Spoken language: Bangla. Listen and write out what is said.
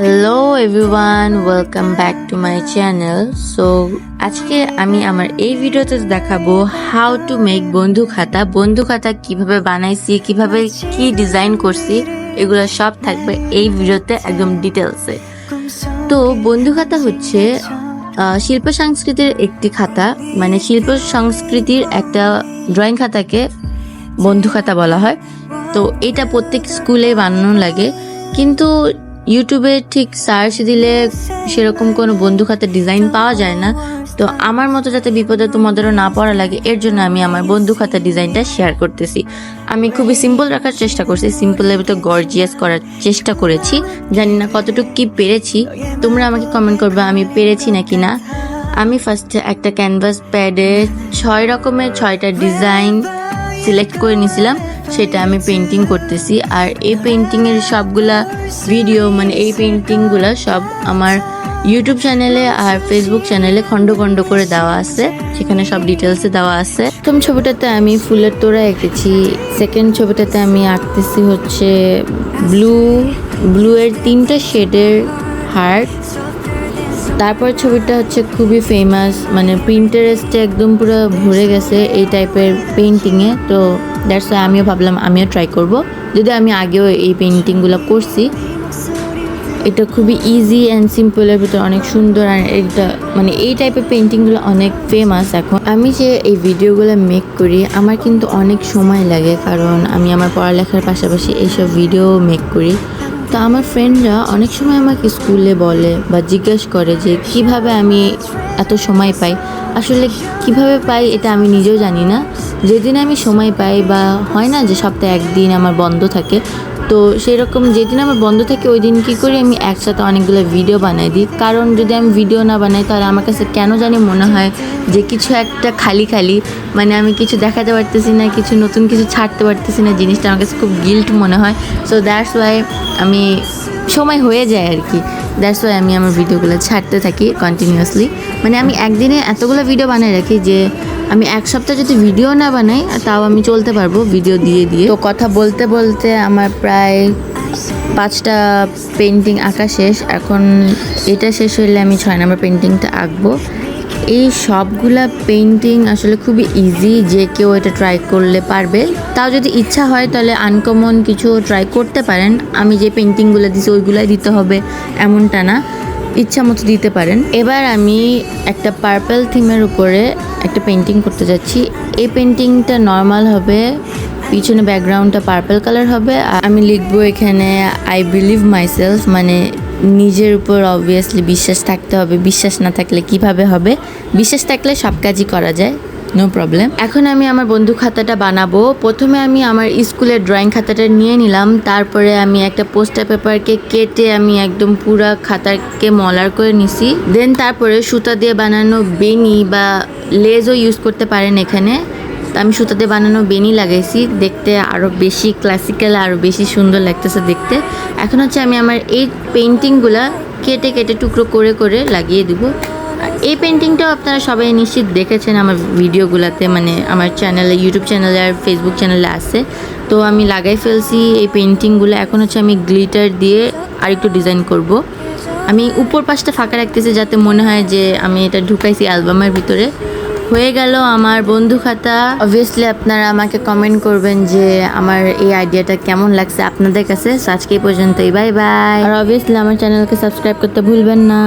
Hello everyone, welcome back to my channel. So আজকে আমি আমার এই ভিডিওতে দেখাবো হাউ টু মেক বন্ধু খাতা কিভাবে বানাইছি, কিভাবে কি ডিজাইন করছি, এগুলো সব থাকবে এই ভিডিওতে একদম ডিটেলসে। তো বন্ধু খাতা হচ্ছে শিল্প সংস্কৃতির একটি খাতা, মানে শিল্প সংস্কৃতির একটা ড্রয়িং খাতাকে বন্ধু খাতা বলা হয়। তো এটা প্রত্যেক স্কুলে বানানো লাগে, কিন্তু ইউটিউবে ঠিক সার্চ দিলে সেরকম কোনো বন্ধু খাতার ডিজাইন পাওয়া যায় না। তো আমার মতো যাতে বিপদে তোমাদেরও না পড়া লাগে, এর জন্য আমি আমার বন্ধু খাতার ডিজাইনটা শেয়ার করতেছি। আমি খুবই সিম্পল রাখার চেষ্টা করছি, সিম্পলের ভিতর গর্জিয়াস করার চেষ্টা করেছি। জানি না কতটুকু কি পেরেছি, তোমরা আমাকে কমেন্ট করবে আমি পেরেছি নাকি না। আমি ফার্স্টে একটা ক্যানভাস প্যাডে 6 রকমের 6টা ডিজাইন সিলেক্ট করে নিয়েছিলাম, সেটা আমি পেন্টিং করতেছি। আর এই পেন্টিংয়ের সবগুলা ভিডিও, মানে এই পেন্টিংগুলো সব আমার ইউটিউব চ্যানেলে আর ফেসবুক চ্যানেলে খণ্ড খণ্ড করে দেওয়া আছে, সেখানে সব ডিটেলসে দেওয়া আছে। প্রথম ছবিটাতে আমি ফুলের তোড়া এঁকেছি, সেকেন্ড ছবিটাতে আমি আঁকতেছি হচ্ছে ব্লু এর 3টা শেডের হার্ট। তারপর ছবিটা হচ্ছে খুবই ফেমাস, মানে প্রিন্টারেস্টে একদম পুরো ভরে গেছে এই টাইপের পেন্টিংয়ে। তো দ্যাটস ওয়াই আমিও ভাবলাম আমিও ট্রাই করব, যদি আমি আগেও এই পেন্টিংগুলো করছি। এটা খুবই ইজি অ্যান্ড সিম্পলের ভিতরে অনেক সুন্দর, আর এটা মানে এই টাইপের পেন্টিংগুলো অনেক ফেমাস এখন। আমি যে এই ভিডিওগুলো মেক করি আমার কিন্তু অনেক সময় লাগে, কারণ আমি আমার পড়ালেখার পাশাপাশি এইসব ভিডিও মেক করি। তো আমার ফ্রেন্ডরা অনেক সময় আমাকে স্কুলে বলে বা জিজ্ঞেস করে যে কিভাবে আমি এত সময় পাই। আসলে কিভাবে পাই এটা আমি নিজেও জানি না। যেদিন আমি সময় পাই, বা হয় না যে সপ্তাহে একদিন আমার বন্ধ থাকে, তো সেই রকম যেদিন আমার বন্ধ থাকে ওই দিন কী করি, আমি একসাথে অনেকগুলো ভিডিও বানাই দিই। কারণ যদি আমি ভিডিও না বানাই তাহলে আমার কাছে কেন জানি মনে হয় যে কিছু একটা খালি, মানে আমি কিছু দেখাতে পারতেছি না, কিছু নতুন কিছু ছাড়তে পারতেছি না, জিনিসটা আমার কাছে খুব গিল্ট মনে হয়। সো দ্যাটস ওয়াই আমি সময় হয়ে যায় আর কি, দ্যাটস ওয়াই আমি আমার ভিডিওগুলো ছাড়তে থাকি কন্টিনিউয়াসলি। মানে আমি একদিনে এতগুলো ভিডিও বানাই রাখি যে আমি এক সপ্তাহ যদি ভিডিও না বানাই তাও আমি চলতে পারবো ভিডিও দিয়ে। তো কথা বলতে বলতে আমার প্রায় 5টা পেন্টিং আঁকা শেষ। এখন এটা শেষ হলে আমি 6 নম্বর পেন্টিংটা আঁকবো। এই সবগুলা পেন্টিং আসলে খুবই ইজি, যে কেউ এটা ট্রাই করলে পারবে। তাও যদি ইচ্ছা হয় তাহলে আনকমন কিছু ট্রাই করতে পারেন। আমি যে পেন্টিংগুলো দিছি ওইগুলাই দিতে হবে এমনটা না, ইচ্ছা মতো দিতে পারেন। এবার আমি একটা পার্পল থিমের উপরে একটা পেন্টিং করতে যাচ্ছি। এই পেন্টিংটা নর্মাল হবে, পিছনে ব্যাকগ্রাউন্ডটা পার্পল কালার হবে। আর আমি লিখবো এখানে আই বিলিভ মাইসেলফ, মানে নিজের উপর অবভিয়াসলি বিশ্বাস থাকতে হবে, বিশ্বাস না থাকলে কিভাবে হবে, বিশ্বাস থাকলে সব কাজই করা যায়, নো প্রবলেম। এখন আমি আমার বন্ধু খাতাটা বানাবো। প্রথমে আমি আমার স্কুলের ড্রয়িং খাতাটা নিয়ে নিলাম, তারপরে আমি একটা পোস্টার পেপারকে কেটে আমি একদম পুরা খাতাকে মলার করে নিছি। দেন তারপরে সুতা দিয়ে বানানো বেনি বা লেজও ইউজ করতে পারেন এখানে। তো আমি সুতা দিয়ে বানানো বেনি লাগাইছি, দেখতে আরও বেশি ক্লাসিক্যাল, আরও বেশি সুন্দর লাগতেছে দেখতে। এখন হচ্ছে আমি আমার এই পেন্টিংগুলা কেটে টুকরো করে লাগিয়ে দেবো। আর এই পেন্টিংটাও আপনারা সবাই নিশ্চিত দেখেছেন আমার ভিডিওগুলোতে, মানে আমার চ্যানেলে, ইউটিউব চ্যানেলে আর ফেসবুক চ্যানেলে আছে। তো আমি লাগাই ফেলছি এই পেন্টিংগুলো। এখন হচ্ছে আমি গ্লিটার দিয়ে আরেকটু ডিজাইন করব। আমি উপর পাশটা ফাঁকা রাখতেছি যাতে মনে হয় যে আমি এটা ঢুকাইছি অ্যালবামের ভিতরে। হয়ে গেল আমার বন্ধু খাতা। অবভিয়াসলি আপনারা আমাকে কমেন্ট করবেন যে আমার এই আইডিয়াটা কেমন লাগছে আপনাদের কাছে। আজকে এই পর্যন্তই, বাই বাই। আর অবভিয়াসলি আমার চ্যানেলকে সাবস্ক্রাইব করতে ভুলবেন না।